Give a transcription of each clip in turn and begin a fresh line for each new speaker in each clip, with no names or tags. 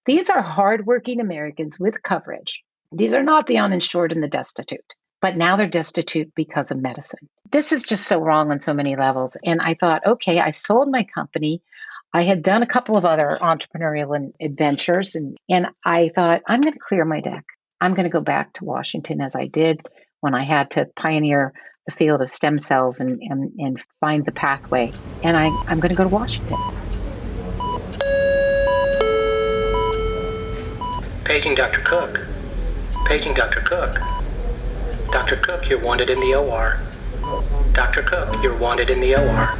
These are hardworking Americans with coverage. These are not the uninsured and the destitute, but now they're destitute because of medicine. This is just so wrong on so many levels. And I thought, okay, I sold my company. I had done a couple of other entrepreneurial adventures, and I thought, I'm going to clear my deck. I'm going to go back to Washington as I did when I had to pioneer the field of stem cells and find the pathway. And I'm going to go to Washington.
Paging Dr. Cook. Paging Dr. Cook. Dr. Cook, you're wanted in the OR. Dr. Cook, you're wanted in the OR.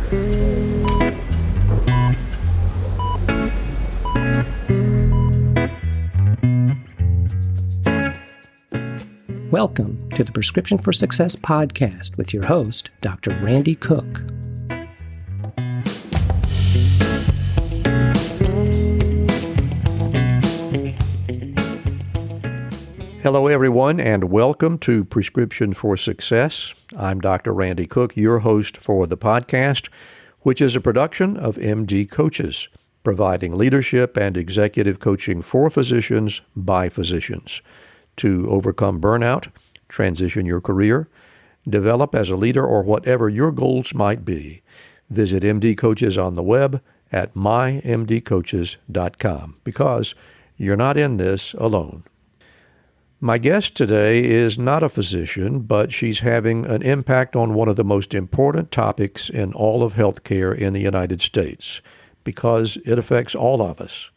Welcome to the Prescription for Success podcast with your host, Dr. Randy Cook.
Hello, everyone, and welcome to Prescription for Success. I'm Dr. Randy Cook, your host for the podcast, which is a production of MD Coaches, providing leadership and executive coaching for physicians by physicians to overcome burnout, transition your career, develop as a leader, or whatever your goals might be. Visit MD Coaches on the web at mymdcoaches.com because you're not in this alone. My guest today is not a physician, but she's having an impact on one of the most important topics in all of healthcare in the United States because it affects all of us.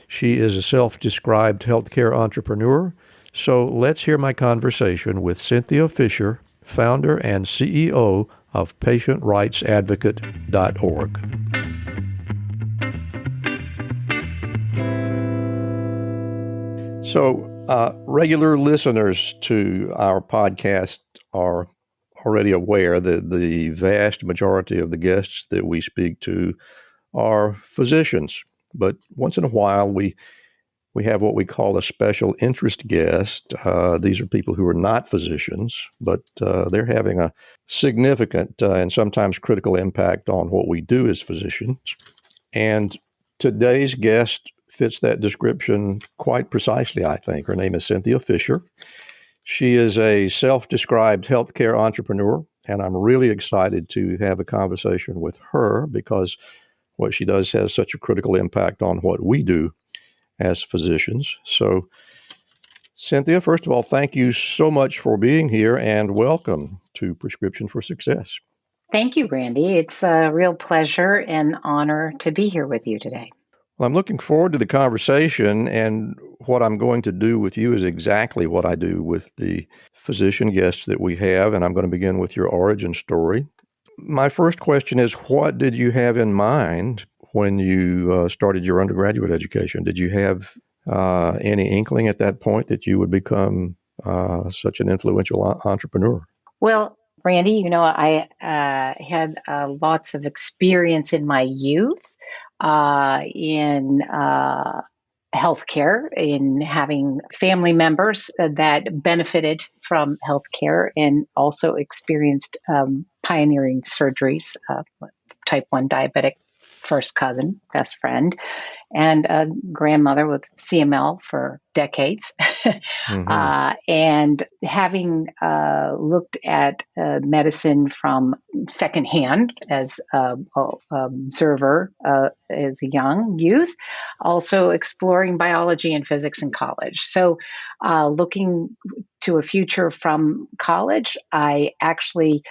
She is a self-described healthcare entrepreneur, so let's hear my conversation with Cynthia Fisher, founder and CEO of PatientRightsAdvocate.org. So, regular listeners to our podcast are already aware that the vast majority of the guests that we speak to are physicians. But once in a while, we have what we call a special interest guest. These are people who are not physicians, but they're having a significant and sometimes critical impact on what we do as physicians. And today's guest fits that description quite precisely, I think. Her name is Cynthia Fisher. She is a self-described healthcare entrepreneur, and I'm really excited to have a conversation with her because what she does has such a critical impact on what we do as physicians. So, Cynthia, first of all, thank you so much for being here and welcome to Prescription for Success.
Thank you, Randy. It's a real pleasure and honor to be here with you today.
Well, I'm looking forward to the conversation, and what I'm going to do with you is exactly what I do with the physician guests that we have, and I'm going to begin with your origin story. My first question is, what did you have in mind when you started your undergraduate education? Did you have any inkling at that point that you would become such an influential entrepreneur?
Well, Randy, I had lots of experience in my youth in healthcare, in having family members that benefited from healthcare and also experienced pioneering surgeries, type 1 diabetic first cousin, best friend, and a grandmother with CML for decades.
Mm-hmm.
And having looked at medicine from secondhand as an observer as a young youth, also exploring biology and physics in college. So looking to a future from college, I actually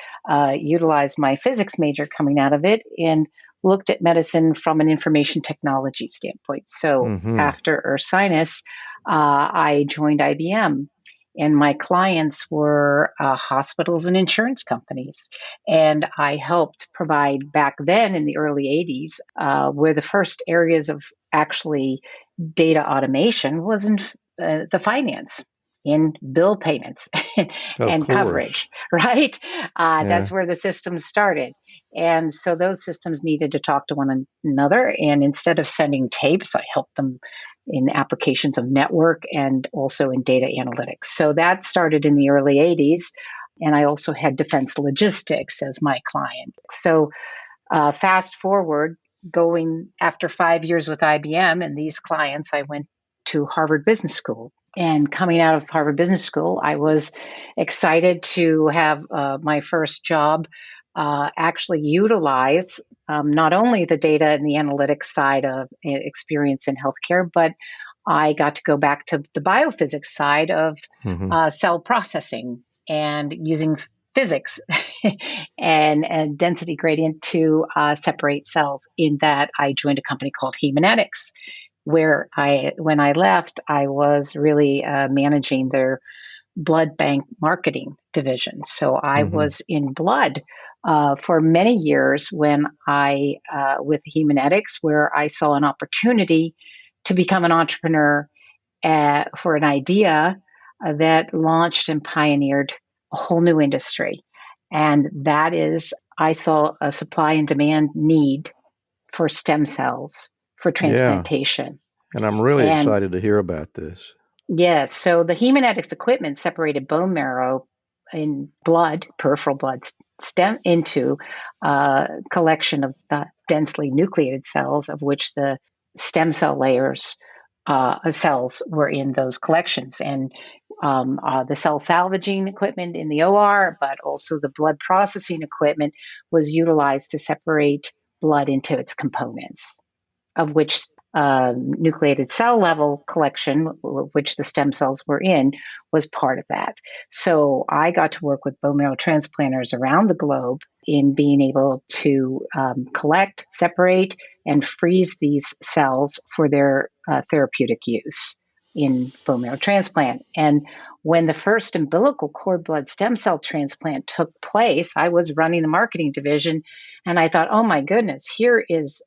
utilized my physics major coming out of it and looked at medicine from an information technology standpoint. So after Ursinus, I joined IBM, and my clients were hospitals and insurance companies. And I helped provide, back then in the early 80s, where the first areas of actually data automation was in the finance, in bill payments and coverage, right? That's where the systems started. And so those systems needed to talk to one another. And instead of sending tapes, I helped them in applications of network and also in data analytics. So that started in the early 80s. And I also had defense logistics as my client. So fast forward, going after 5 years with IBM and these clients, I went to Harvard Business School. And coming out of Harvard Business School, I was excited to have my first job actually utilize not only the data and the analytics side of experience in healthcare, but I got to go back to the biophysics side of cell processing and using physics and density gradient to separate cells. In that, I joined a company called Haemonetics, where when I left, I was really managing their blood bank marketing division. So I was in blood for many years when with Haemonetics, where I saw an opportunity to become an entrepreneur for an idea that launched and pioneered a whole new industry. And that is, I saw a supply and demand need for stem cells for transplantation.
Yeah. And I'm really excited to hear about this.
Yes. So the Haemonetics equipment separated bone marrow in blood, peripheral blood stem into a collection of the densely nucleated cells, of which the stem cell layers cells were in those collections. And the cell salvaging equipment in the OR, but also the blood processing equipment was utilized to separate blood into its components, of which nucleated cell level collection, which the stem cells were in, was part of that. So I got to work with bone marrow transplanters around the globe in being able to collect, separate, and freeze these cells for their therapeutic use in bone marrow transplant. And when the first umbilical cord blood stem cell transplant took place, I was running the marketing division, and I thought, oh my goodness, here is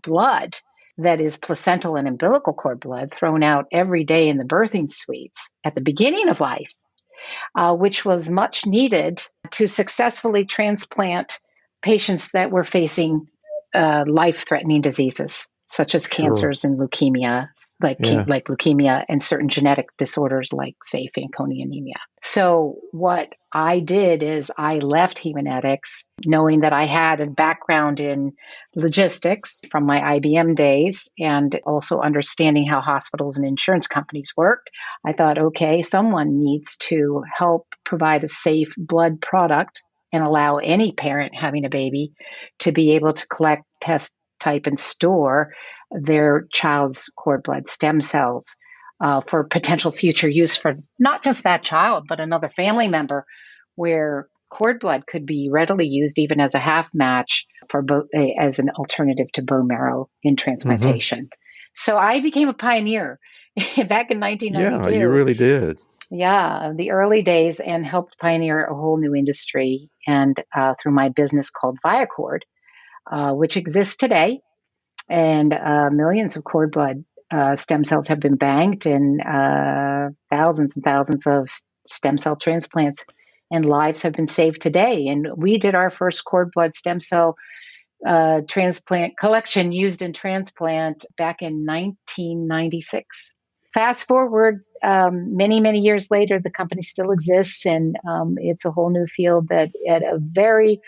blood that is placental and umbilical cord blood thrown out every day in the birthing suites at the beginning of life, which was much needed to successfully transplant patients that were facing life-threatening diseases, such as cancers and leukemia, like leukemia and certain genetic disorders like, say, Fanconi anemia. So what I did is I left Haemonetics knowing that I had a background in logistics from my IBM days and also understanding how hospitals and insurance companies worked. I thought, okay, someone needs to help provide a safe blood product and allow any parent having a baby to be able to collect, test, type, and store their child's cord blood stem cells for potential future use for not just that child, but another family member, where cord blood could be readily used even as a half match for as an alternative to bone marrow in transplantation. So I became a pioneer back in 1992.
Yeah, you really did.
Yeah, the early days, and helped pioneer a whole new industry. And through my business called ViaCord, which exists today, and millions of cord blood stem cells have been banked, and thousands and thousands of stem cell transplants and lives have been saved today. And we did our first cord blood stem cell transplant collection used in transplant back in 1996. Fast forward many, many years later, the company still exists, and it's a whole new field that at a very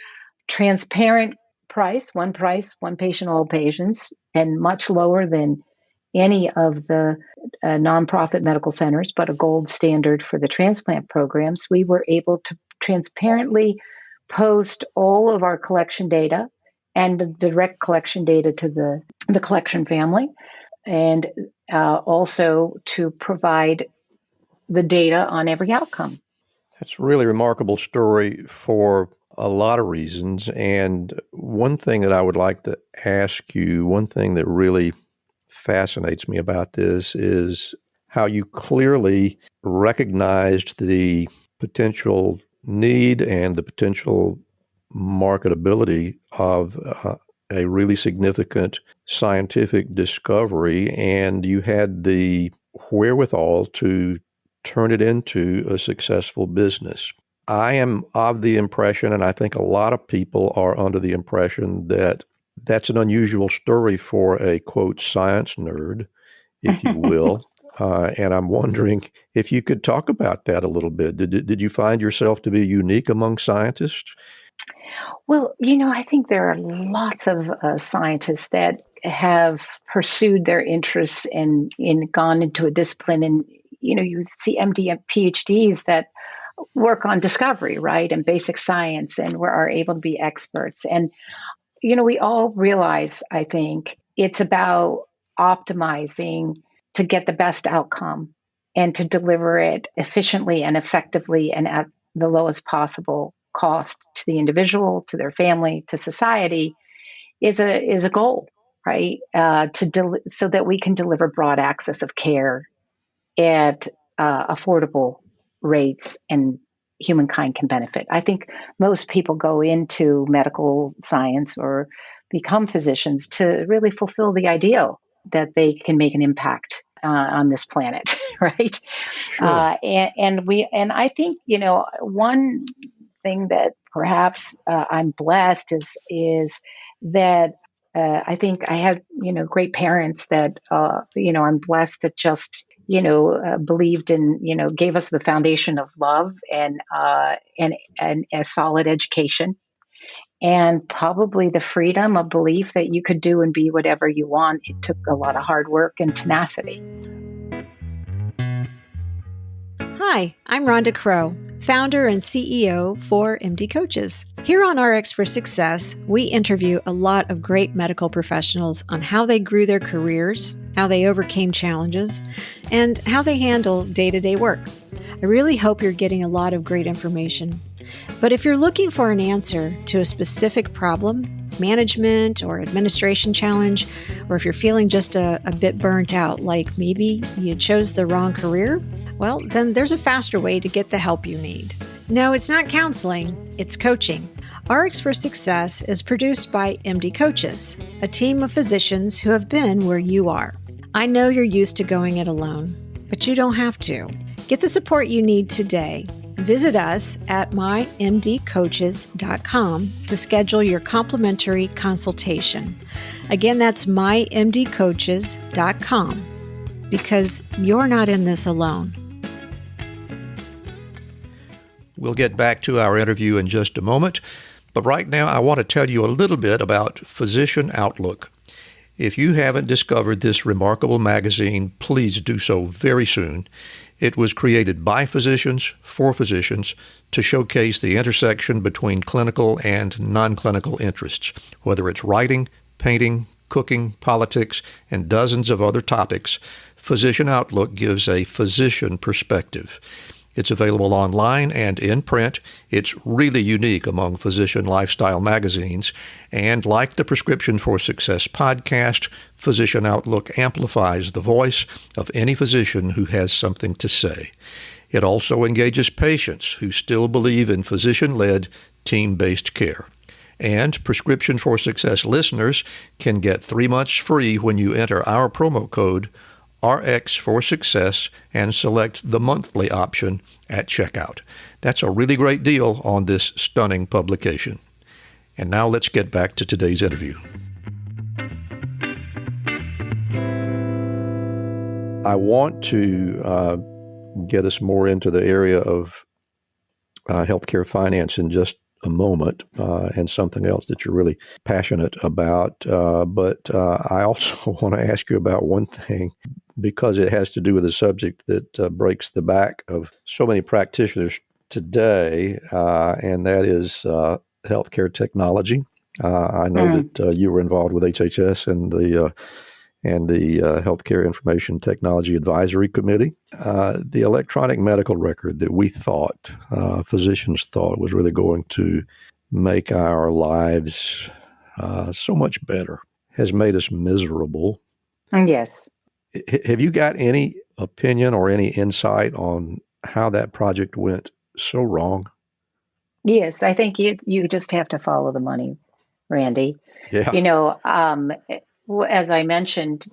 transparent price, one patient, all patients, and much lower than any of the nonprofit medical centers, but a gold standard for the transplant programs. We were able to transparently post all of our collection data and the direct collection data to the collection family, and also to provide the data on every outcome.
That's a really remarkable story for a lot of reasons. And one thing that I would like to ask you, one thing that really fascinates me about this is how you clearly recognized the potential need and the potential marketability of a really significant scientific discovery, and you had the wherewithal to turn it into a successful business. I am of the impression, and I think a lot of people are under the impression, that that's an unusual story for a, quote, science nerd, if you will. And I'm wondering if you could talk about that a little bit. Did you find yourself to be unique among scientists?
Well, I think there are lots of scientists that have pursued their interests and gone into a discipline. And, you see MD and PhDs that work on discovery, right, and basic science, and are able to be experts. And, we all realize, I think, it's about optimizing to get the best outcome and to deliver it efficiently and effectively and at the lowest possible cost to the individual, to their family, to society is a goal, right? So that we can deliver broad access of care at affordable rates and humankind can benefit. I think most people go into medical science or become physicians to really fulfill the ideal that they can make an impact on this planet, right?
Sure.
And I think, one thing that perhaps I'm blessed is that I think I have, great parents that, I'm blessed that just, believed in, gave us the foundation of love and a solid education, and probably the freedom of belief that you could do and be whatever you want. It took a lot of hard work and tenacity.
Hi, I'm Rhonda Crow, founder and CEO for MD Coaches. Here on RX for Success, we interview a lot of great medical professionals on how they grew their careers, how they overcame challenges, and how they handle day-to-day work. I really hope you're getting a lot of great information. But if you're looking for an answer to a specific problem, management or administration challenge, or if you're feeling just a bit burnt out, like maybe you chose the wrong career, well, then there's a faster way to get the help you need. No, it's not counseling, it's coaching. RX for Success is produced by MD Coaches, a team of physicians who have been where you are. I know you're used to going it alone, but you don't have to. Get the support you need today. Visit us at mymdcoaches.com to schedule your complimentary consultation. Again, that's mymdcoaches.com, because you're not in this alone.
We'll get back to our interview in just a moment, but right now I want to tell you a little bit about Physician Outlook. If you haven't discovered this remarkable magazine, please do so very soon. It was created by physicians, for physicians, to showcase the intersection between clinical and non-clinical interests. Whether it's writing, painting, cooking, politics, and dozens of other topics, Physician Outlook gives a physician perspective. It's available online and in print. It's really unique among physician lifestyle magazines. And like the Prescription for Success podcast, Physician Outlook amplifies the voice of any physician who has something to say. It also engages patients who still believe in physician-led, team-based care. And Prescription for Success listeners can get 3 months free when you enter our promo code RX for Success and select the monthly option at checkout. That's a really great deal on this stunning publication. And now let's get back to today's interview. I want to get us more into the area of healthcare finance in just a moment, and something else that you're really passionate about. But I also want to ask you about one thing, because it has to do with a subject that breaks the back of so many practitioners today, and that is healthcare technology. I know that you were involved with HHS and the Healthcare Information Technology Advisory Committee. The electronic medical record that we thought, physicians thought, was really going to make our lives so much better, has made us miserable.
Yes.
Have you got any opinion or any insight on how that project went so wrong?
Yes, I think you just have to follow the money, Randy.
Yeah.
As I mentioned,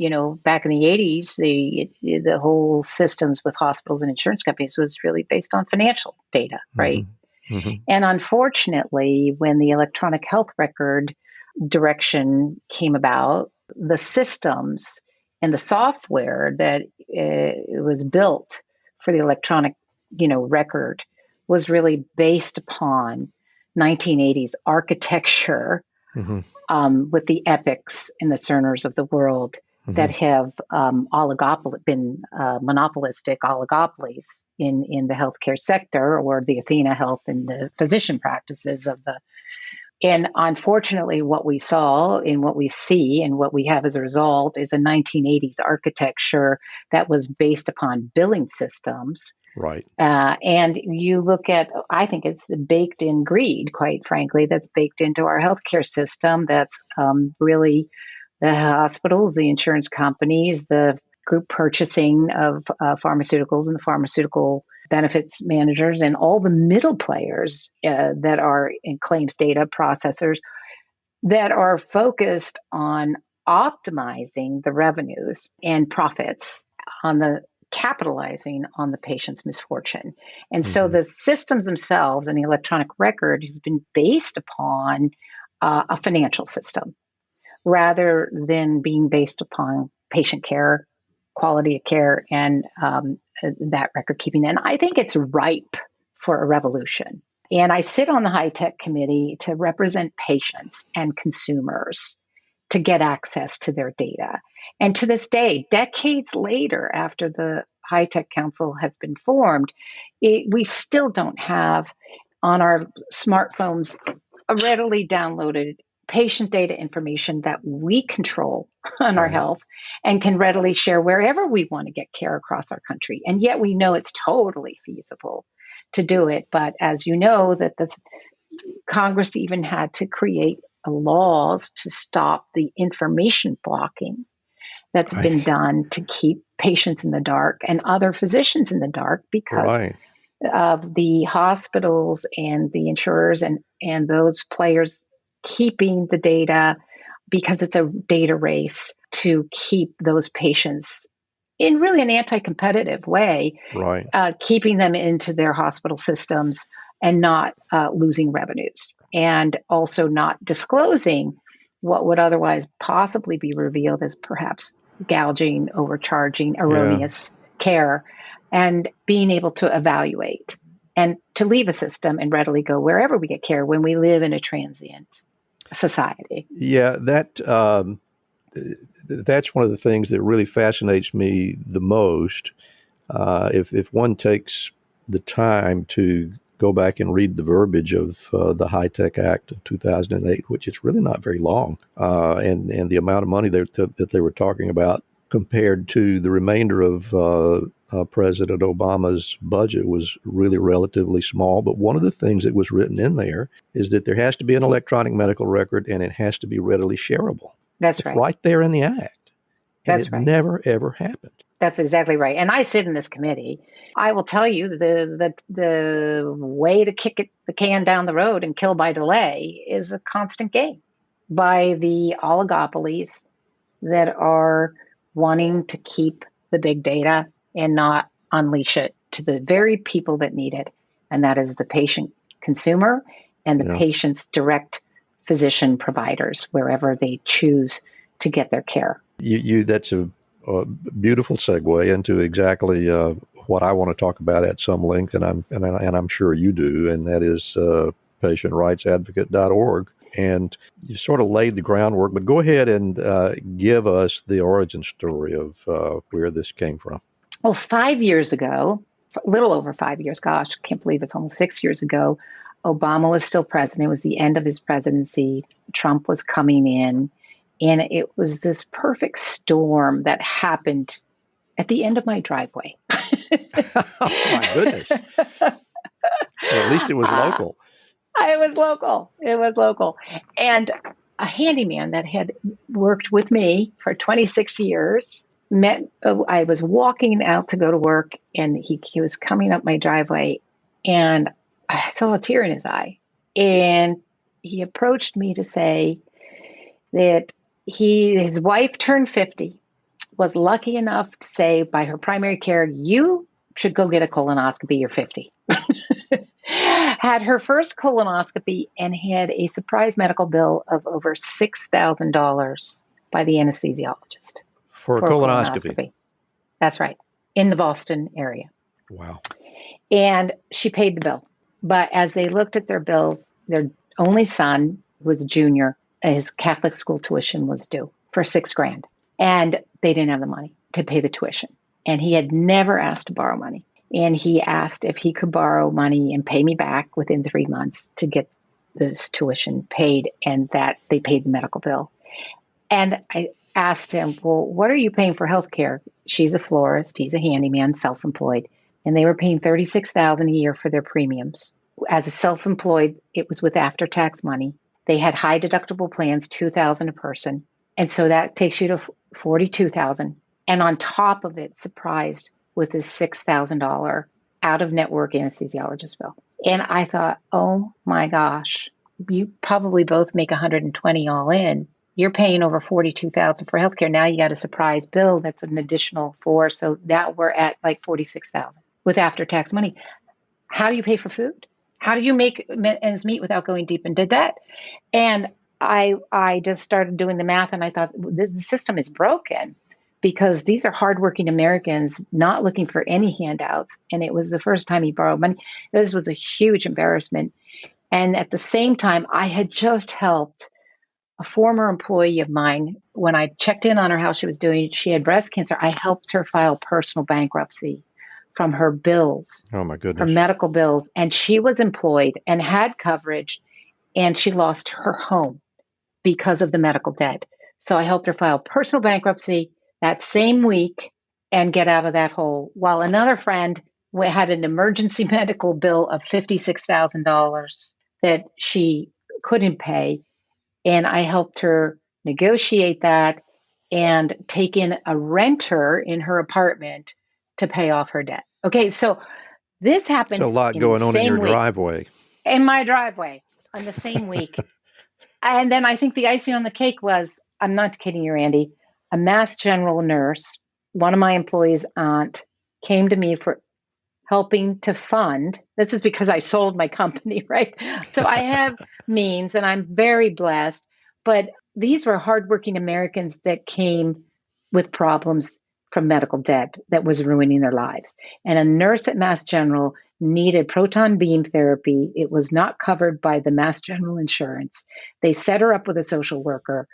back in the 80s, the whole systems with hospitals and insurance companies was really based on financial data, right?
Mm-hmm.
And unfortunately, when the electronic health record direction came about, the systems and the software that was built for the electronic, record was really based upon 1980s architecture with the Epics and the Cerners of the world that have been monopolistic oligopolies in the healthcare sector, or the Athena Health and the physician practices of the. And unfortunately, what we saw and what we see and what we have as a result is a 1980s architecture that was based upon billing systems.
Right.
And you look at, I think it's baked in greed, quite frankly, that's baked into our healthcare system. That's really the hospitals, the insurance companies, the group purchasing of pharmaceuticals and the pharmaceutical benefits managers and all the middle players that are in claims data processors that are focused on optimizing the revenues and profits on the capitalizing on the patient's misfortune. And so the systems themselves and the electronic record has been based upon a financial system rather than being based upon patient care, quality of care, and that record keeping. And I think it's ripe for a revolution. And I sit on the high-tech committee to represent patients and consumers to get access to their data. And to this day, decades later, after the high-tech council has been formed, we still don't have on our smartphones a readily downloaded patient data information that we control on our health and can readily share wherever we want to get care across our country. And yet we know it's totally feasible to do it. But as you know, that this Congress even had to create laws to stop the information blocking that's been done to keep patients in the dark and other physicians in the dark because of the hospitals and the insurers and those players keeping the data, because it's a data race to keep those patients in really an anti-competitive way, keeping them into their hospital systems and not losing revenues, and also not disclosing what would otherwise possibly be revealed as perhaps gouging, overcharging, erroneous care, and being able to evaluate and to leave a system and readily go wherever we get care when we live in a transient society.
Yeah, that's one of the things that really fascinates me the most. If one takes the time to go back and read the verbiage of the High-Tech Act of 2008, which is really not very long, and the amount of money that they were talking about compared to the remainder of President Obama's budget was really relatively small. But one of the things that was written in there is that there has to be an electronic medical record and it has to be readily shareable.
That's right.
Right there in the act. And
That's right.
Never, ever happened.
That's exactly right. And I sit in this committee. I will tell you the way to kick the can down the road and kill by delay is a constant game by the oligopolies that are wanting to keep the big data and not unleash it to the very people that need it. And that is the patient consumer and the patient's direct physician providers, wherever they choose to get their care.
That's a beautiful segue into exactly what I want to talk about at some length, and I'm sure you do, and that is patientrightsadvocate.org. And you sort of laid the groundwork, but go ahead and give us the origin story of where this came from.
Well, 5 years ago, a little over 5 years, gosh, I can't believe it's almost 6 years ago, Obama was still president. It was the end of his presidency. Trump was coming in. And it was this perfect storm that happened at the end of my driveway.
Oh, my goodness. Well, at least it was local.
It was local. And a handyman that had worked with me for 26 years I was walking out to go to work, and he was coming up my driveway, and I saw a tear in his eye. And he approached me to say that his wife turned 50, was lucky enough to say by her primary care, you should go get a colonoscopy, you're 50. Had her first colonoscopy and had a surprise medical bill of over $6,000 by the anesthesiologist.
For a colonoscopy.
That's right. In the Boston area.
Wow.
And she paid the bill. But as they looked at their bills, their only son, who was a junior, his Catholic school tuition was due for $6,000. And they didn't have the money to pay the tuition. And he had never asked to borrow money. And he asked if he could borrow money and pay me back within 3 months to get this tuition paid, and that they paid the medical bill. And I asked him, well, what are you paying for healthcare? She's a florist. He's a handyman, self-employed. And they were paying $36,000 a year for their premiums. As a self-employed, it was with after-tax money. They had high deductible plans, $2,000 a person. And so that takes you to $42,000. And on top of it, surprised with this $6,000 out-of-network anesthesiologist bill. And I thought, oh my gosh, you probably both make $120 all in. You're paying over $42,000 for healthcare. Now you got a surprise bill that's an additional $4,000. So now we're at like $46,000 with after-tax money. How do you pay for food? How do you make ends meet without going deep into debt? And I just started doing the math, and I thought, the system is broken because these are hardworking Americans not looking for any handouts. And it was the first time he borrowed money. This was a huge embarrassment. And at the same time, I had just helped a former employee of mine. When I checked in on her, how she was doing, she had breast cancer. I helped her file personal bankruptcy from her bills.
Oh, my goodness.
Her medical bills. And she was employed and had coverage, and she lost her home because of the medical debt. So I helped her file personal bankruptcy that same week and get out of that hole, while another friend had an emergency medical bill of $56,000 that she couldn't pay. And I helped her negotiate that and take in a renter in her apartment to pay off her debt. Okay, so this happened.
There's a lot going on in your driveway.
In my driveway on the same week. And then I think the icing on the cake was, I'm not kidding you, Randy, a Mass General nurse, one of my employees' aunt, came to me for helping to fund. This is because I sold my company, right? So I have means, and I'm very blessed. But these were hardworking Americans that came with problems from medical debt that was ruining their lives. And a nurse at Mass General needed proton beam therapy. It was not covered by the Mass General insurance. They set her up with a social worker,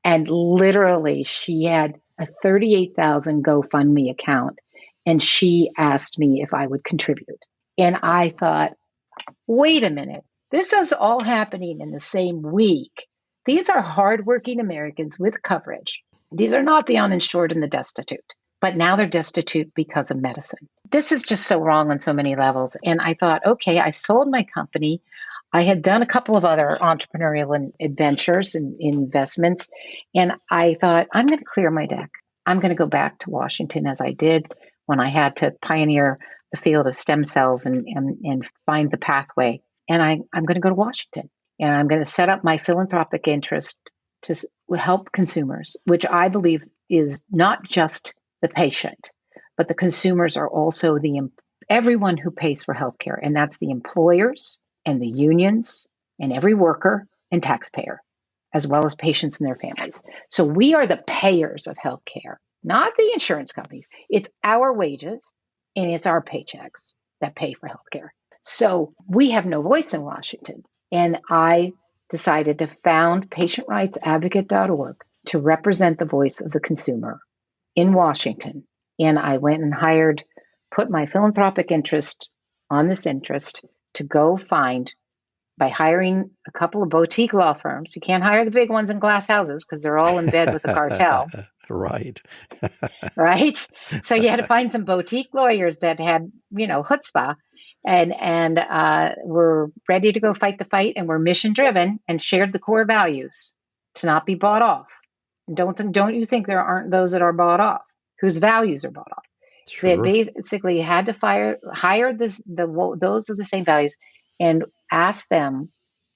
and literally she had a $38,000 GoFundMe account, and she asked me if I would contribute. And I thought, wait a minute, this is all happening in the same week. These are hardworking Americans with coverage. These are not the uninsured and the destitute, but now they're destitute because of medicine. This is just so wrong on so many levels. And I thought, okay, I sold my company. I had done a couple of other entrepreneurial adventures and investments. And I thought, I'm going to clear my deck. I'm going to go back to Washington as I did when I had to pioneer the field of stem cells and find the pathway. And I'm going to go to Washington, and I'm going to set up my philanthropic interest to help consumers, which I believe is not just the patient, but the consumers are also everyone who pays for healthcare. And that's the employers and the unions and every worker and taxpayer, as well as patients and their families. So we are the payers of healthcare, not the insurance companies. It's our wages and it's our paychecks that pay for healthcare. So we have no voice in Washington. And I decided to found patientrightsadvocate.org to represent the voice of the consumer in Washington. And I went and put my philanthropic interest on this interest to go find, by hiring a couple of boutique law firms. You can't hire the big ones in glass houses because they're all in bed with the cartel.
Right.
Right. So you had to find some boutique lawyers that had, chutzpah and were ready to go fight the fight, and were mission driven and shared the core values to not be bought off. And don't you think there aren't those that are bought off, whose values are bought off?
Sure.
They basically had to hire those of the same values and ask them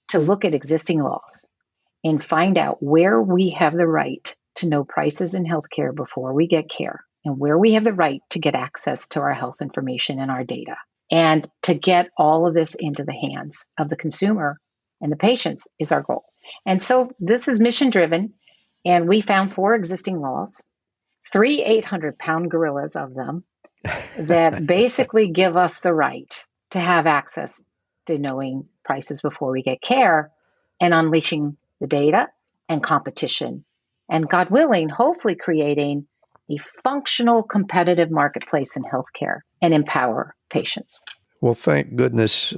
to look at existing laws and find out where we have the right to know prices in healthcare before we get care, and where we have the right to get access to our health information and our data, and to get all of this into the hands of the consumer and the patients is our goal. And so this is mission driven, and we found 4 existing laws, 3 800-pound gorillas of them, that basically give us the right to have access to knowing prices before we get care, and unleashing the data and competition, and God willing, hopefully creating a functional, competitive marketplace in healthcare and empower patients.
Well, thank goodness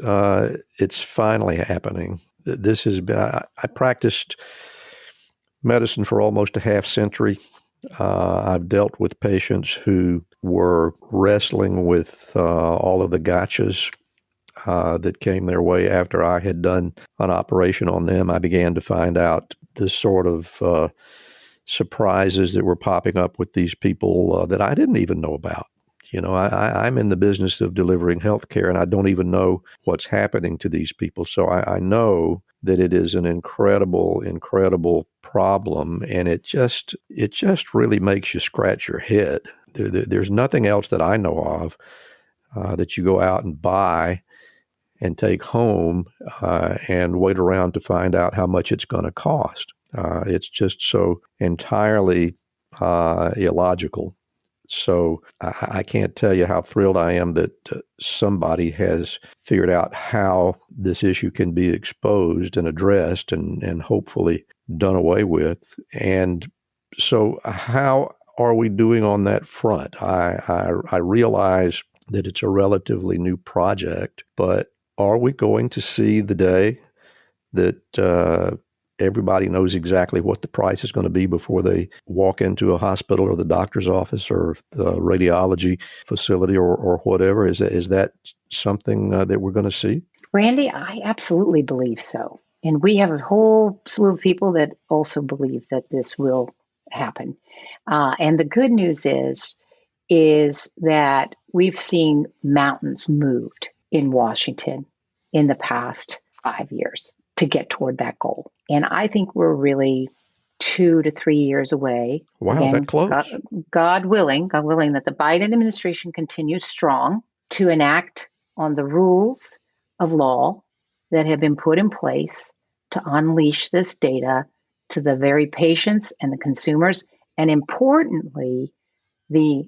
it's finally happening. This has been, I practiced medicine for almost a half century. I've dealt with patients who were wrestling with all of the gotchas that came their way after I had done an operation on them. I began to find out the sort of surprises that were popping up with these people that I didn't even know about. You know, I'm in the business of delivering healthcare, and I don't even know what's happening to these people. So I know that it is an incredible, incredible problem, and it just really makes you scratch your head. There's nothing else that I know of that you go out and buy and take home and wait around to find out how much it's going to cost. It's just so entirely illogical. So I can't tell you how thrilled I am that somebody has figured out how this issue can be exposed and addressed and hopefully done away with. And so how are we doing on that front? I realize that it's a relatively new project, but are we going to see the day that everybody knows exactly what the price is going to be before they walk into a hospital or the doctor's office or the radiology facility or whatever? Is that something that we're going to see?
Randy, I absolutely believe so. And we have a whole slew of people that also believe that this will happen. And the good news is that we've seen mountains moved in Washington in the past 5 years to get toward that goal. And I think we're really 2 to 3 years away.
Wow,
Again,
that close.
God willing, that the Biden administration continues strong to enact on the rules of law that have been put in place to unleash this data to the very patients and the consumers, and importantly, the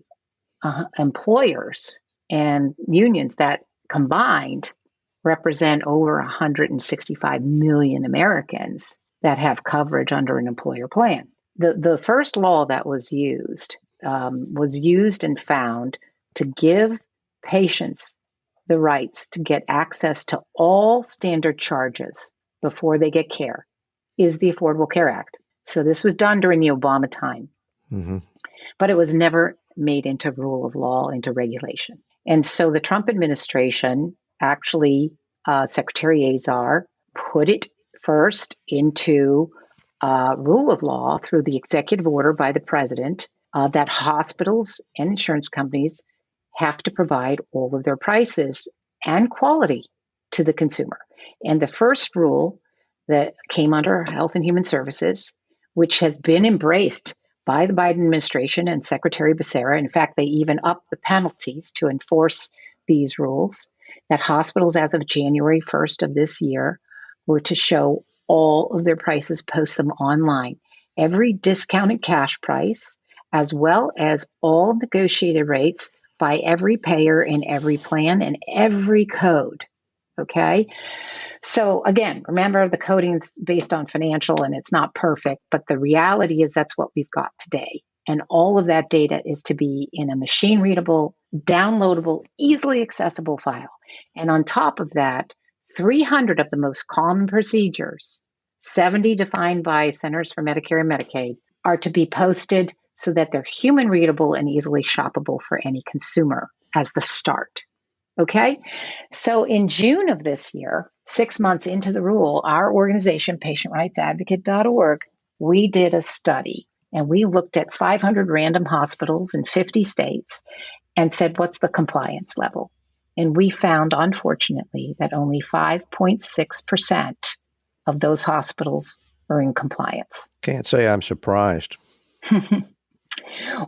employers and unions that combined represent over 165 million Americans that have coverage under an employer plan. The first law that was used and found to give patients the rights to get access to all standard charges before they get care is the Affordable Care Act. So this was done during the Obama time, but it was never made into rule of law, into regulation. And so the Trump administration actually, Secretary Azar put it first into rule of law through the executive order by the president that hospitals and insurance companies have to provide all of their prices and quality to the consumer. And the first rule that came under Health and Human Services, which has been embraced by the Biden administration and Secretary Becerra. In fact, they even upped the penalties to enforce these rules, that hospitals as of January 1st of this year were to show all of their prices, post them online. Every discounted cash price, as well as all negotiated rates by every payer in every plan and every code. Okay? So again, remember the coding's based on financial and it's not perfect, but the reality is that's what we've got today. And all of that data is to be in a machine readable, downloadable, easily accessible file. And on top of that, 300 of the most common procedures, 70 defined by Centers for Medicare and Medicaid, are to be posted so that they're human readable and easily shoppable for any consumer as the start. Okay? So in June of this year, 6 months into the rule, our organization, patientrightsadvocate.org, we did a study and we looked at 500 random hospitals in 50 states and said, what's the compliance level? And we found, unfortunately, that only 5.6% of those hospitals are in compliance.
Can't say I'm surprised.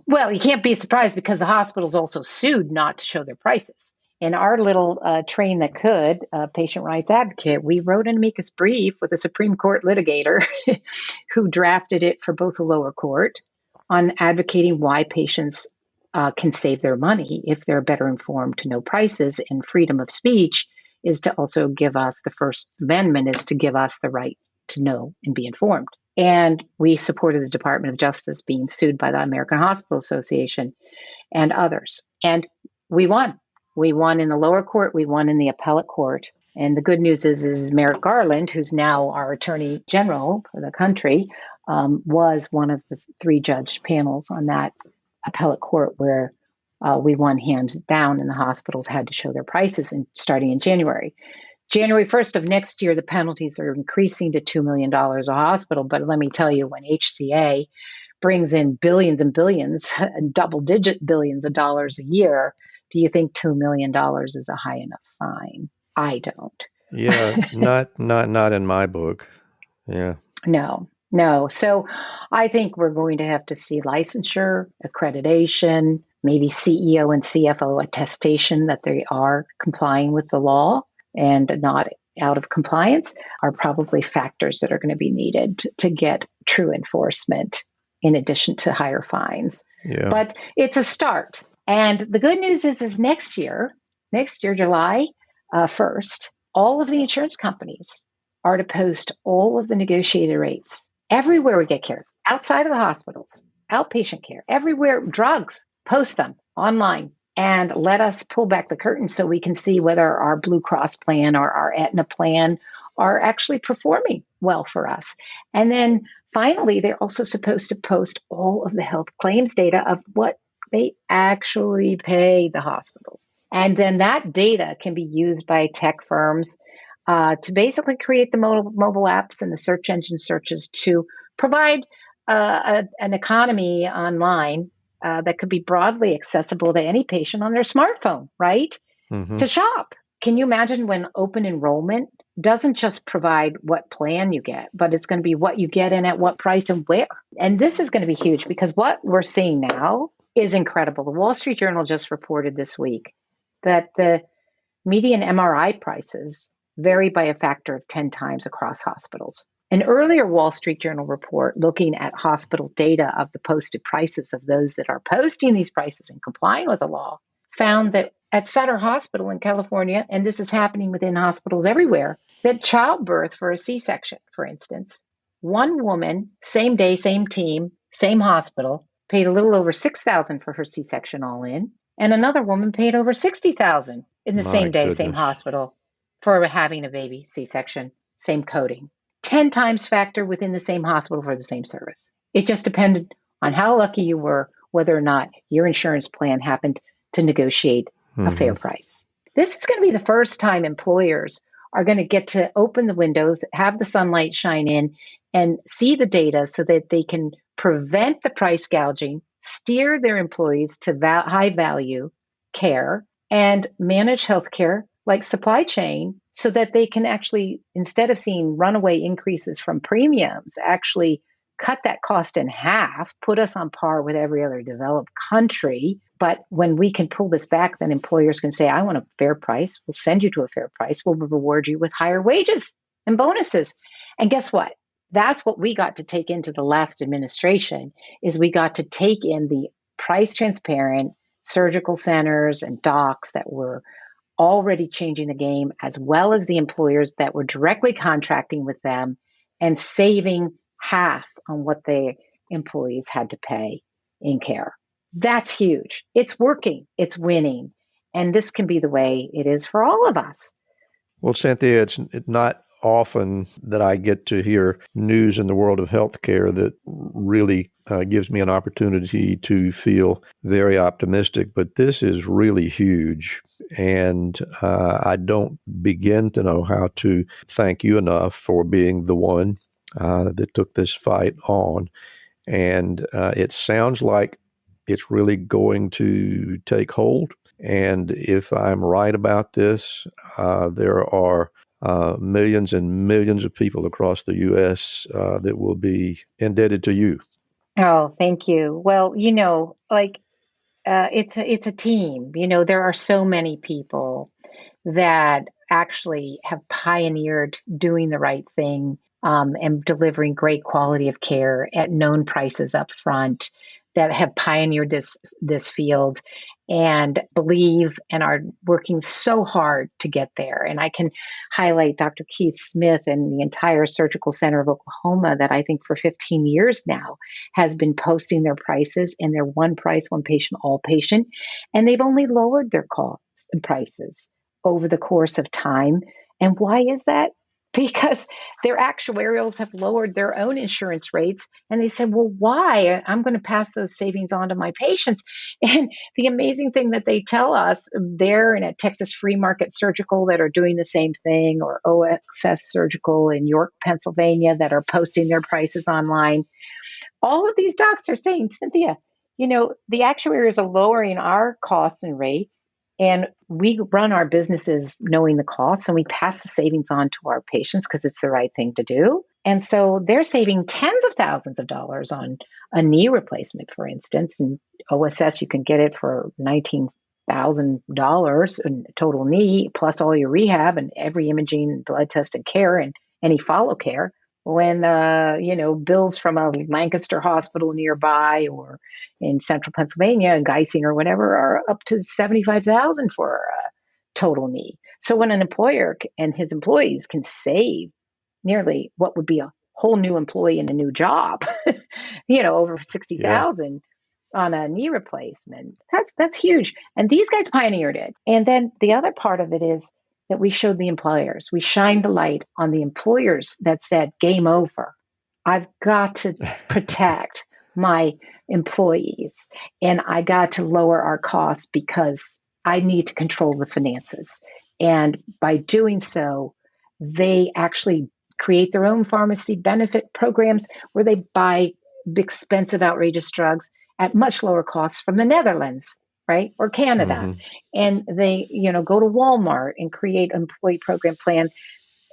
Well, you can't be surprised because the hospitals also sued not to show their prices. In our little train that could, Patient Rights Advocate, we wrote an amicus brief with a Supreme Court litigator who drafted it for both the lower court on advocating why patients can save their money if they're better informed to know prices, and freedom of speech is to also give us, the First Amendment is to give us the right to know and be informed. And we supported the Department of Justice being sued by the American Hospital Association and others. And we won. We won in the lower court. We won in the appellate court. And the good news is Merrick Garland, who's now our Attorney General for the country, was one of the 3 judge panels on that appellate court where we won hands down, and the hospitals had to show their prices starting in January. January 1st of next year, the penalties are increasing to $2 million a hospital. But let me tell you, when HCA brings in billions and billions, double-digit billions of dollars a year, do you think $2 million is a high enough fine? I don't.
Yeah, not in my book. Yeah.
No. So I think we're going to have to see licensure, accreditation, maybe CEO and CFO attestation that they are complying with the law and not out of compliance are probably factors that are going to be needed to get true enforcement in addition to higher fines.
Yeah.
But it's a start. And the good news is next year, July 1st, all of the insurance companies are to post all of the negotiated rates everywhere we get care, outside of the hospitals, outpatient care, everywhere, drugs, post them online and let us pull back the curtain so we can see whether our Blue Cross plan or our Aetna plan are actually performing well for us. And then finally, they're also supposed to post all of the health claims data of what they actually pay the hospitals. And then that data can be used by tech firms to basically create the mobile apps and the search engine searches to provide an economy online that could be broadly accessible to any patient on their smartphone, right?
Mm-hmm.
To shop. Can you imagine when open enrollment doesn't just provide what plan you get, but it's going to be what you get and at what price and where? And this is going to be huge because what we're seeing now is incredible. The Wall Street Journal just reported this week that the median MRI prices vary by a factor of 10 times across hospitals. An earlier Wall Street Journal report looking at hospital data of the posted prices of those that are posting these prices and complying with the law found that at Sutter Hospital in California, and this is happening within hospitals everywhere, that childbirth for a C-section, for instance, one woman, same day, same team, same hospital, paid a little over $6,000 for her C-section all in, and another woman paid over $60,000 in the same day, same hospital for having a baby C-section, same coding. 10 times factor within the same hospital for the same service. It just depended on how lucky you were, whether or not your insurance plan happened to negotiate a fair price. This is going to be the first time employers are going to get to open the windows, have the sunlight shine in, and see the data so that they can prevent the price gouging, steer their employees to high value care, and manage healthcare like supply chain so that they can actually, instead of seeing runaway increases from premiums, actually cut that cost in half, put us on par with every other developed country. But when we can pull this back, then employers can say, I want a fair price. We'll send you to a fair price. We'll reward you with higher wages and bonuses. And guess what? That's what we got to take into the last administration, is we got to take in the price transparent surgical centers and docs that were already changing the game, as well as the employers that were directly contracting with them and saving half on what the employees had to pay in care. That's huge. It's working. It's winning. And this can be the way it is for all of us.
Well, Cynthia, it's not often that I get to hear news in the world of healthcare that really gives me an opportunity to feel very optimistic, but this is really huge. And I don't begin to know how to thank you enough for being the one that took this fight on. And it sounds like it's really going to take hold. And if I'm right about this, there are millions and millions of people across the U.S. That will be indebted to you.
Oh, thank you. Well, it's a team. There are so many people that actually have pioneered doing the right thing and delivering great quality of care at known prices up front, that have pioneered this field. and believe and are working so hard to get there. And I can highlight Dr. Keith Smith and the entire Surgical Center of Oklahoma that I think for 15 years now has been posting their prices, and they're one price, one patient, all patient. And they've only lowered their costs and prices over the course of time. And why is that? Because their actuarials have lowered their own insurance rates. And they said, well, why? I'm going to pass those savings on to my patients. And the amazing thing that they tell us there and at Texas Free Market Surgical that are doing the same thing, or OXS Surgical in York, Pennsylvania, that are posting their prices online. All of these docs are saying, Cynthia, the actuaries are lowering our costs and rates. And we run our businesses knowing the costs, and we pass the savings on to our patients because it's the right thing to do. And so they're saving tens of thousands of dollars on a knee replacement, for instance. And OSS, you can get it for $19,000 in total knee, plus all your rehab and every imaging and blood test and care and any follow care. When, bills from a Lancaster hospital nearby or in central Pennsylvania, Geising or whatever, are up to $75,000 for a total knee. So when an employer and his employees can save nearly what would be a whole new employee in a new job, over $60,000 on a knee replacement, that's huge. And these guys pioneered it. And then the other part of it is that we showed the employers. We shined the light on the employers that said, game over. I've got to protect my employees, and I got to lower our costs because I need to control the finances. And by doing so, they actually create their own pharmacy benefit programs where they buy expensive, outrageous drugs at much lower costs from the Netherlands, right? Or Canada. Mm-hmm. And they, go to Walmart and create an employee program plan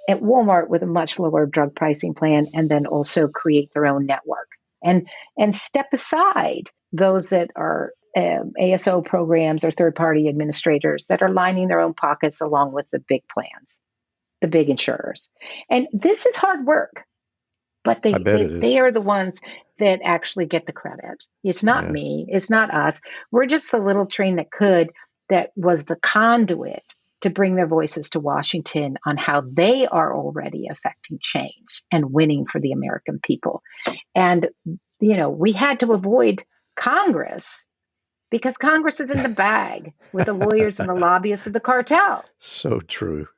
at Walmart with a much lower drug pricing plan, and then also create their own network and step aside those that are ASO programs or third-party administrators that are lining their own pockets along with the big plans, the big insurers. And this is hard work. But they are the ones that actually get the credit. It's not me. It's not us. We're just the little train that was the conduit to bring their voices to Washington on how they are already affecting change and winning for the American people. And, we had to avoid Congress because Congress is in the bag with the lawyers and the lobbyists of the cartel.
So true.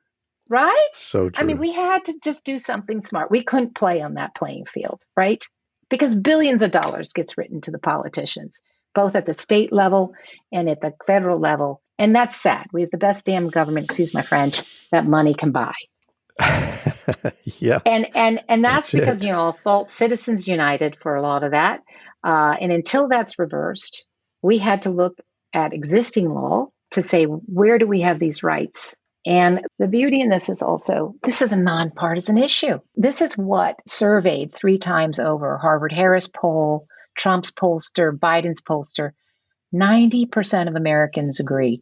Right?
So true.
I mean, we had to just do something smart. We couldn't play on that playing field, right? Because billions of dollars gets written to the politicians, both at the state level and at the federal level. And that's sad. We have the best damn government, excuse my French, that money can buy.
Yeah.
And that's because, fault Citizens United for a lot of that. And until that's reversed, we had to look at existing law to say, where do we have these rights? And the beauty in this is also, this is a nonpartisan issue. This is what surveyed 3 times over, Harvard-Harris poll, Trump's pollster, Biden's pollster, 90% of Americans agree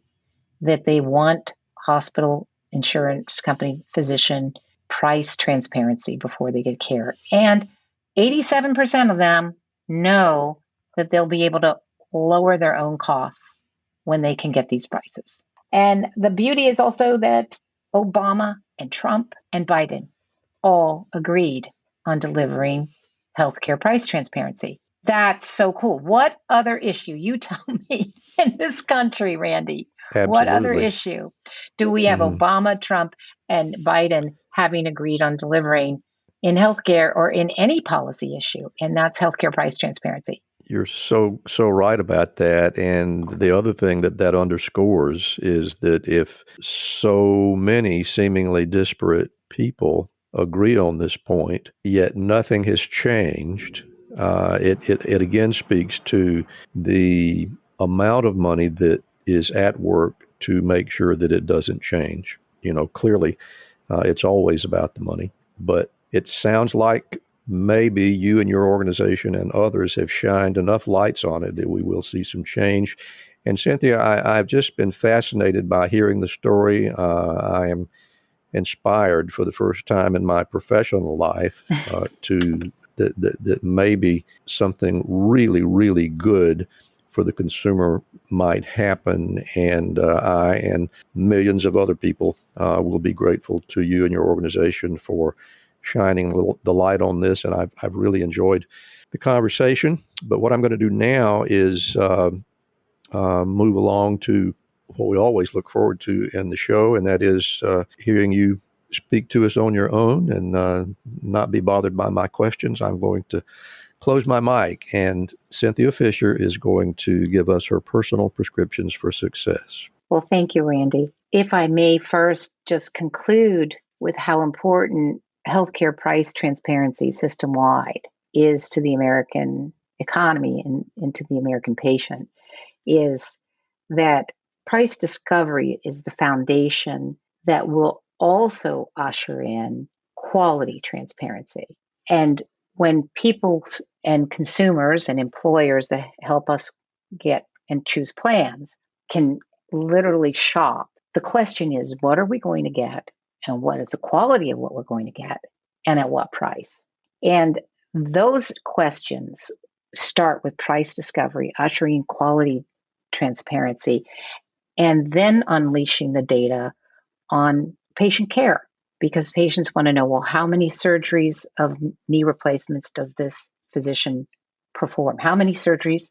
that they want hospital, insurance company, physician, price transparency before they get care. And 87% of them know that they'll be able to lower their own costs when they can get these prices. And the beauty is also that Obama and Trump and Biden all agreed on delivering healthcare price transparency. That's so cool. What other issue, you tell me, in this country, Randy?
Absolutely.
What other issue do we have Obama, Trump, and Biden having agreed on delivering in healthcare or in any policy issue? And that's healthcare price transparency.
You're so right about that. And the other thing that underscores is that if so many seemingly disparate people agree on this point, yet nothing has changed, it again speaks to the amount of money that is at work to make sure that it doesn't change. Clearly, it's always about the money, but it sounds like maybe you and your organization and others have shined enough lights on it that we will see some change. And Cynthia, I've just been fascinated by hearing the story. I am inspired for the first time in my professional life that maybe something really, really good for the consumer might happen. And I and millions of other people will be grateful to you and your organization for shining the light on this. And I've really enjoyed the conversation. But what I'm going to do now is move along to what we always look forward to in the show, and that is hearing you speak to us on your own and not be bothered by my questions. I'm going to close my mic, and Cynthia Fisher is going to give us her personal prescriptions for success.
Well, thank you, Randy. If I may first just conclude with how important healthcare price transparency system-wide is to the American economy and to the American patient, is that price discovery is the foundation that will also usher in quality transparency. And when people and consumers and employers that help us get and choose plans can literally shop, the question is, what are we going to get? And what is the quality of what we're going to get? And at what price? And those questions start with price discovery, ushering quality transparency, and then unleashing the data on patient care, because patients want to know, well, how many surgeries of knee replacements does this physician perform? How many surgeries?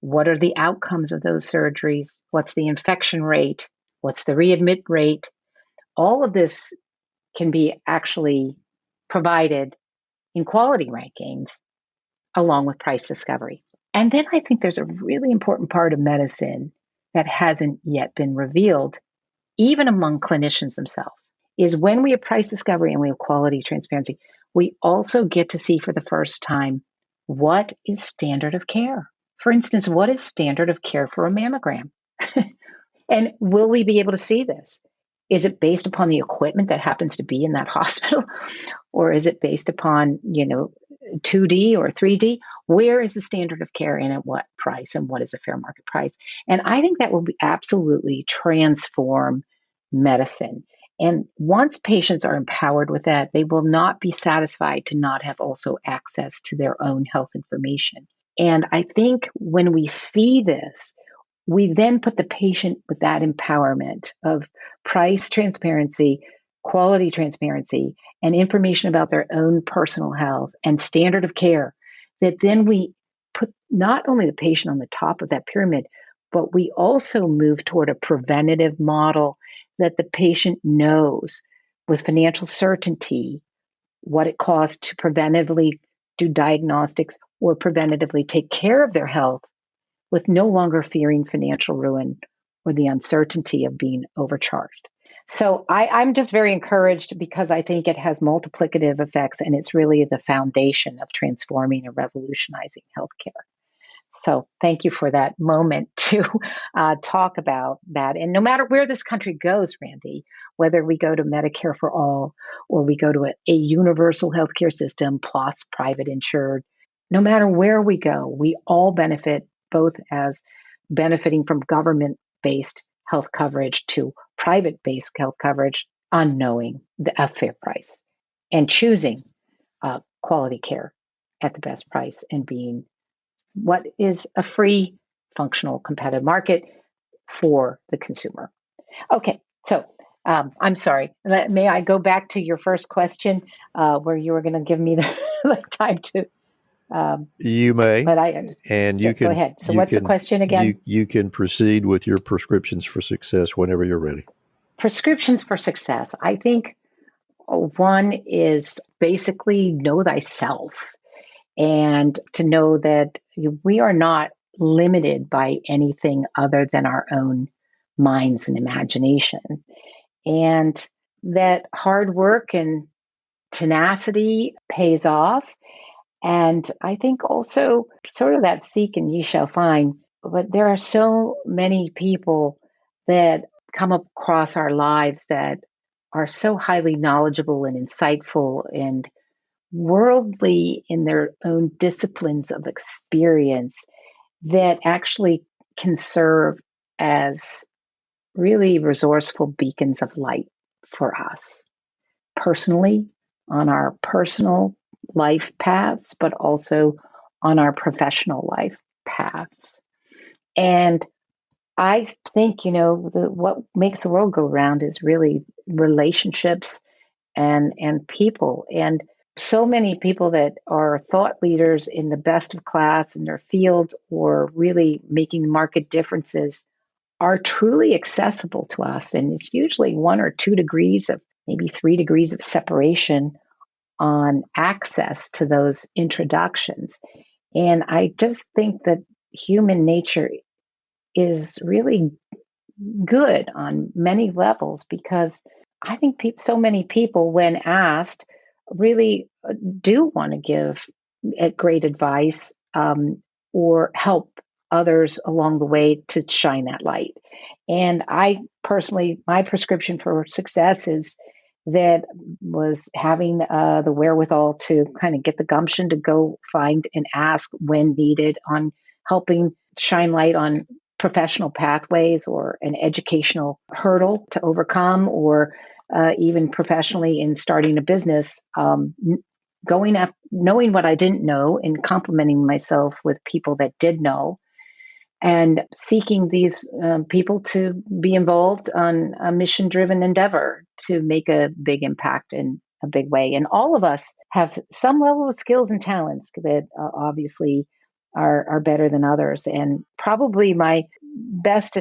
What are the outcomes of those surgeries? What's the infection rate? What's the readmit rate? All of this can be actually provided in quality rankings along with price discovery. And then I think there's a really important part of medicine that hasn't yet been revealed, even among clinicians themselves, is when we have price discovery and we have quality transparency, we also get to see for the first time what is standard of care. For instance, what is standard of care for a mammogram? And will we be able to see this? Is it based upon the equipment that happens to be in that hospital? Or is it based upon, 2D or 3D? Where is the standard of care and at what price, and what is a fair market price? And I think that will be absolutely transform medicine. And once patients are empowered with that, they will not be satisfied to not have also access to their own health information. And I think when we see this, we then put the patient with that empowerment of price transparency, quality transparency, and information about their own personal health and standard of care, that then we put not only the patient on the top of that pyramid, but we also move toward a preventative model that the patient knows with financial certainty what it costs to preventively do diagnostics or preventatively take care of their health, with no longer fearing financial ruin or the uncertainty of being overcharged. So I'm just very encouraged, because I think it has multiplicative effects, and it's really the foundation of transforming and revolutionizing healthcare. So thank you for that moment to talk about that. And no matter where this country goes, Randy, whether we go to Medicare for all or we go to a universal healthcare system plus private insured, no matter where we go, we all benefit, both as benefiting from government-based health coverage to private-based health coverage, on knowing a fair price and choosing quality care at the best price, and being what is a free, functional, competitive market for the consumer. Okay, so I'm sorry. May I go back to your first question where you were going to give me the time to...
You may,
but I just,
and you can
go ahead. So what's the question again?
You can proceed with your prescriptions for success whenever you're ready.
Prescriptions for success. I think one is basically know thyself, and to know that we are not limited by anything other than our own minds and imagination, and that hard work and tenacity pays off. And I think also sort of that seek and ye shall find, but there are so many people that come across our lives that are so highly knowledgeable and insightful and worldly in their own disciplines of experience, that actually can serve as really resourceful beacons of light for us personally, on our personal life paths, but also on our professional life paths. And I think, what makes the world go round is really relationships and people. And so many people that are thought leaders in the best of class in their field or really making market differences are truly accessible to us. And it's usually 1 or 2 degrees of maybe 3 degrees of separation on access to those introductions. And I just think that human nature is really good on many levels, because I think so many people, when asked, really do want to give great advice or help others along the way to shine that light. And I personally, my prescription for success is that was having the wherewithal to kind of get the gumption to go find and ask when needed on helping shine light on professional pathways or an educational hurdle to overcome, or even professionally in starting a business, going after knowing what I didn't know and complementing myself with people that did know, and seeking these people to be involved on a mission-driven endeavor to make a big impact in a big way. And all of us have some level of skills and talents that obviously are better than others. And probably my best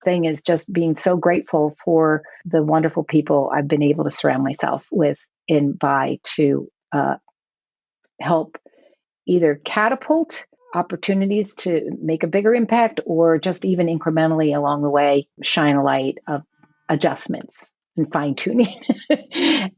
thing is just being so grateful for the wonderful people I've been able to surround myself with and by to help either catapult opportunities to make a bigger impact, or just even incrementally along the way, shine a light of adjustments and fine tuning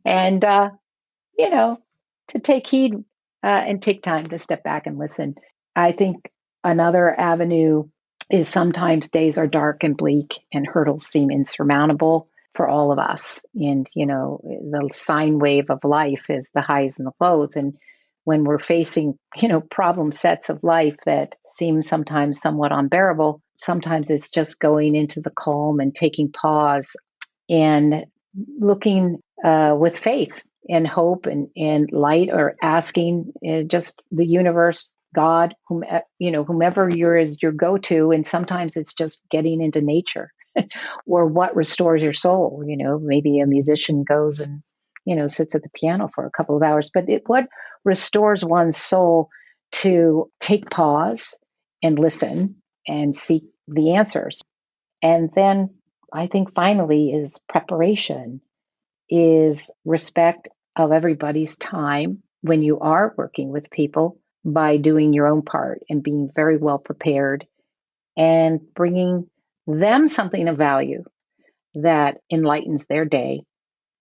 and, to take heed and take time to step back and listen. I think another avenue is sometimes days are dark and bleak and hurdles seem insurmountable for all of us. And, the sine wave of life is the highs and the lows. And when we're facing, problem sets of life that seem sometimes somewhat unbearable, sometimes it's just going into the calm and taking pause and looking with faith and hope and light, or asking just the universe, God, whomever is your go-to. And sometimes it's just getting into nature or what restores your soul. Maybe a musician goes and, sits at the piano for a couple of hours, but what restores one's soul to take pause and listen and seek the answers. And then I think finally is preparation, is respect of everybody's time when you are working with people, by doing your own part and being very well prepared and bringing them something of value that enlightens their day,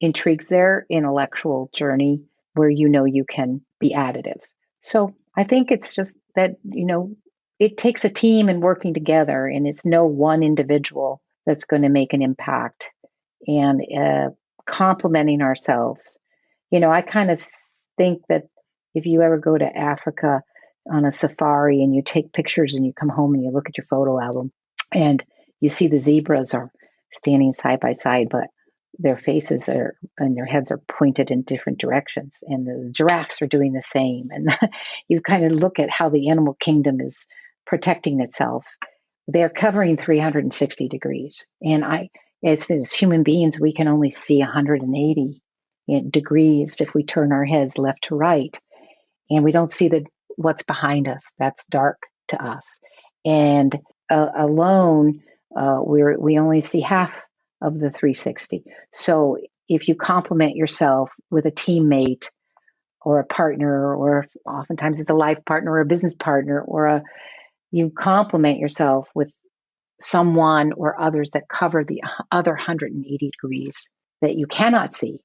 intrigues their intellectual journey, where you can be additive. So I think it's just that, it takes a team and working together, and it's no one individual that's going to make an impact, and complementing ourselves. I kind of think that if you ever go to Africa on a safari and you take pictures and you come home and you look at your photo album and you see the zebras are standing side by side, but their faces and their heads are pointed in different directions, and the giraffes are doing the same. And you kind of look at how the animal kingdom is protecting itself. They're covering 360 degrees. And as human beings, we can only see 180 degrees if we turn our heads left to right. And we don't see what's behind us. That's dark to us. And alone, we only see half of the 360. So if you complement yourself with a teammate or a partner, or oftentimes it's a life partner or a business partner, or you complement yourself with someone or others that cover the other 180 degrees that you cannot see,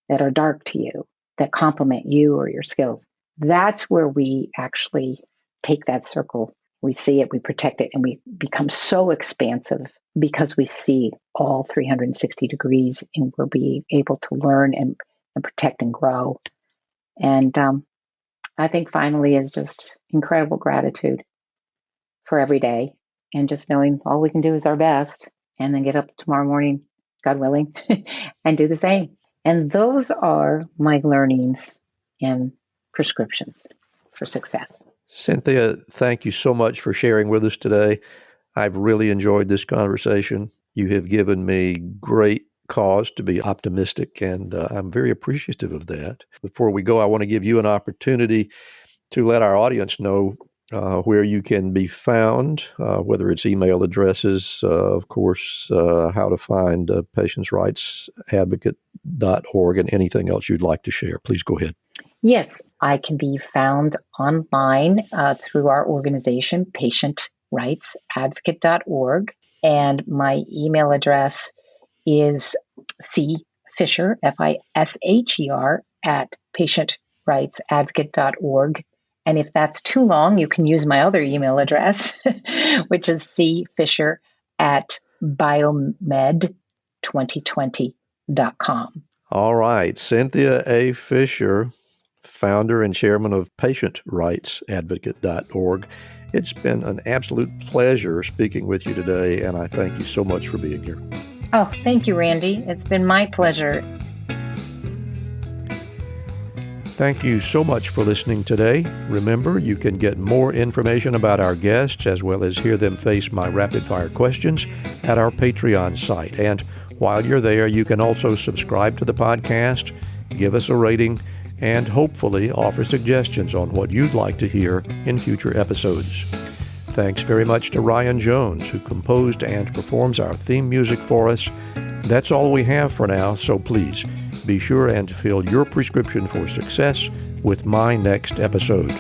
that are dark to you, that complement you or your skills. That's where we actually take that circle. We see it, we protect it, and we become so expansive because we see all 360 degrees, and we're being able to learn and protect and grow. And I think finally is just incredible gratitude for every day, and just knowing all we can do is our best, and then get up tomorrow morning, God willing, and do the same. And those are my learnings and prescriptions for success.
Cynthia, thank you so much for sharing with us today. I've really enjoyed this conversation. You have given me great cause to be optimistic, and I'm very appreciative of that. Before we go, I want to give you an opportunity to let our audience know where you can be found, whether it's email addresses, of course, how to find patientsrightsadvocate.org, and anything else you'd like to share. Please go ahead.
Yes, I can be found online through our organization, patientrightsadvocate.org. And my email address is cfisher, Fisher, at patientrightsadvocate.org. And if that's too long, you can use my other email address, which is cfisher at biomed2020.com.
All right. Cynthia A. Fisher, founder and chairman of patientrightsadvocate.org. It's been an absolute pleasure speaking with you today, and I thank you so much for being here.
Oh, thank you, Randy. It's been my pleasure.
Thank you so much for listening today. Remember, you can get more information about our guests as well as hear them face my rapid-fire questions at our Patreon site. And while you're there, you can also subscribe to the podcast, give us a rating, and hopefully offer suggestions on what you'd like to hear in future episodes. Thanks very much to Ryan Jones, who composed and performs our theme music for us. That's all we have for now, so please be sure and fill your prescription for success with my next episode.